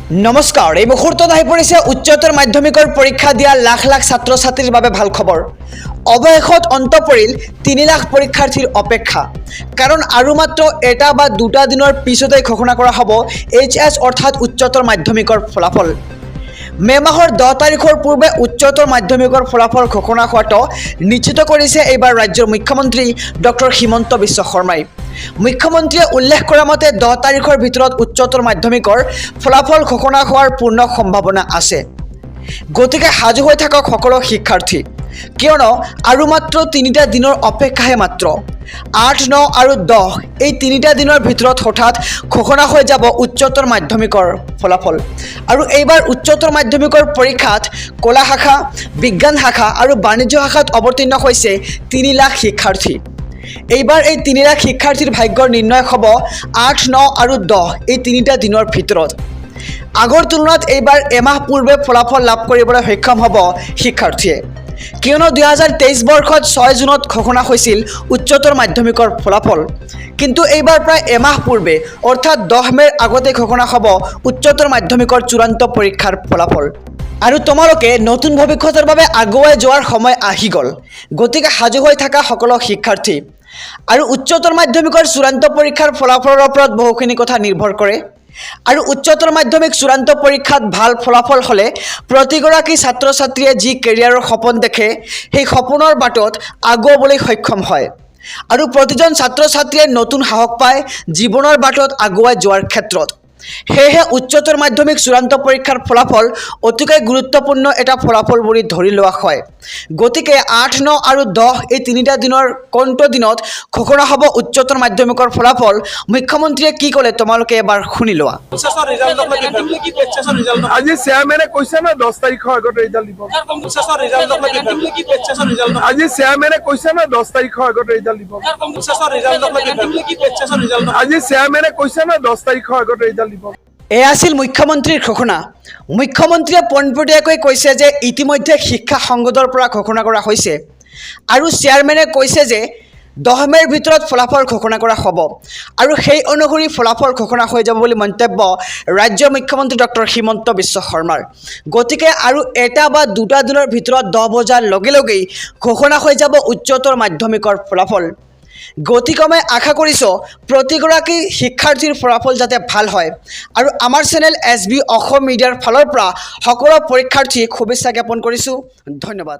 নমস্কাৰ এই মুহূৰ্তত আহি পৰিছে উচ্চতৰ মাধ্যমিকৰ পৰীক্ষা দিয়া লাখ লাখ ছাত্ৰ ছাত্ৰীৰ বাবে ভাল খবৰ অৱশেষত অন্ত পৰিল 3 লাখ পৰীক্ষাৰ্থীৰ অপেক্ষা কাৰণ আৰু মাত্ৰ এটা বা দুটা দিনৰ পিছতে ঘোষণা কৰা হ'ব এইচএছ অৰ্থাৎ উচ্চতৰ মাধ্যমিকৰ ফলাফল মে মাহৰ 10 তাৰিখৰ পূৰ্বে উচ্চতৰ মাধ্যমিকৰ ফলাফল ঘোষণা হোৱাটো নিশ্চিত কৰিছে এইবাৰ ৰাজ্যৰ মুখ্যমন্ত্ৰী ডক্টৰ হিমন্ত বিশ্ব শৰ্মাই মুখ্যমন্ত্ৰীয়ে উল্লেখ কৰা মতে 10 তাৰিখৰ ভিতৰত উচ্চতৰ মাধ্যমিকৰ ফলাফল ঘোষণা হোৱাৰ পূৰ্ণ সম্ভাৱনা আছে গতিকে সাজু হৈ থাকক সকলো শিক্ষাৰ্থী কিয়নো আৰু মাত্ৰ 3টা দিনৰ অপেক্ষাহে মাত্ৰ 8, 9 আৰু 10 এই 3টা দিনৰ ভিতৰত হঠাৎ ঘোষণা হৈ যাব উচ্চতৰ মাধ্যমিকৰ ফলাফল আৰু এইবাৰ উচ্চতৰ মাধ্যমিকৰ পৰীক্ষাত কলা শাখা বিজ্ঞান শাখা আৰু বাণিজ্য শাখাত অৱতীৰ্ণ হৈছে 3 লাখ শিক্ষাৰ্থী এইবাৰ এই 3 লাখ শিক্ষাৰ্থীৰ ভাগ্যৰ নিৰ্ণয় হ'ব 8, 9 আৰু 10 এই 3টা দিনৰ ভিতৰত আগৰ তুলনাত এইবাৰ এমাহ পূৰ্বে ফলাফল লাভ কৰিবলৈ সক্ষম হ'ব শিক্ষাৰ্থীয়ে কিয়নো 2023 বৰ্ষত 6 জুনত ঘোষণা হৈছিল উচ্চতৰ মাধ্যমিকৰ ফলাফল কিন্তু এইবাৰ প্ৰায় এমাহ পূৰ্বে অৰ্থাৎ 10 মেৰ আগতে ঘোষণা হ'ব উচ্চতৰ মাধ্যমিকৰ চূড়ান্ত পৰীক্ষাৰ ফলাফল আৰু তোমালোকে নতুন ভৱিষ্যতৰ বাবে আগুৱাই যোৱাৰ সময় আহি গ'ল গতিকে সাজু হৈ থকা সকলো শিক্ষাৰ্থী আৰু উচ্চতৰ মাধ্যমিকৰ চূড়ান্ত পৰীক্ষাৰ ফলাফলৰ ওপৰত বহুখিনি কথা নিৰ্ভৰ কৰে আৰু উচ্চতৰ মাধ্যমিক চূড়ান্ত পৰীক্ষাত ভাল ফলাফল হলে প্ৰতিগৰাকী ছাত্ৰ ছাত্ৰীয়ে যি কেৰিয়াৰৰ সপোন দেখে সেই সপোনৰ বাটত আগুৱাবলৈ সক্ষম হয় আৰু প্ৰতিজন ছাত্ৰ ছাত্ৰীয়ে নতুন সাহস পায় জীৱনৰ বাটত আগুৱাই যোৱাৰ ক্ষেত্ৰত সেয়ে উচ্চতৰ মাধ্যমিক চূড়ান্ত পৰীক্ষাৰ ফলাফল অতিকৈ গুৰুত্বপূৰ্ণ এটা ফলাফল বুলি ধৰি লোৱা হয় গতিকে 8, 9 আৰু 10 এই 3টা দিনৰ কোনটো দিনত ঘোষণা হ'ব উচ্চতৰ মাধ্যমিকৰ ফলাফল মুখ্যমন্ত্ৰীয়ে কি ক'লে তোমালোকে এবাৰ শুনি লোৱা আজি চেয়াৰমেনে কৈছে না 10 তাৰিখৰ আগত ৰিজাল্ট দিব আজি চেয়াৰমেনে কৈছে না 10 তাৰিখৰ আগত ৰিজাল্ট দিব আজি চেয়াৰমেনে কৈছে না 10 তাৰিখৰ আগত ৰিজাল্ট দিব এ আছিল মুখ্যমন্ত্ৰীৰ ঘোষণা মুখ্যমন্ত্ৰীয়ে পোনপটীয়াকৈ কৈছে যে ইতিমধ্যে শিক্ষা সংসদৰ পৰা ঘোষণা কৰা হৈছে আৰু চেয়াৰমেনে কৈছে যে 10 মেৰ ভিতৰত ফলাফল ঘোষণা কৰা হ'ব আৰু সেই অনুসৰি ফলাফল ঘোষণা হৈ যাব বুলি মন্তব্য ৰাজ্যৰ মুখ্যমন্ত্ৰী ডক্টৰ হিমন্ত বিশ্ব শৰ্মাৰ গতিকে আৰু এটা বা দুটা দিনৰ ভিতৰত 10 বজাৰ লগে লগেই ঘোষণা হৈ যাব উচ্চতৰ মাধ্যমিকৰ ফলাফল গতিকে মই আশা কৰিছোঁ প্ৰতিগৰাকী শিক্ষাৰ্থীৰ ফলাফল যাতে ভাল হয় আৰু আমাৰ চেনেল SB অসম মিডিয়াৰ ফালৰ পৰা সকলো পৰীক্ষাৰ্থীক শুভেচ্ছা জ্ঞাপন কৰিছোঁ ধন্যবাদ।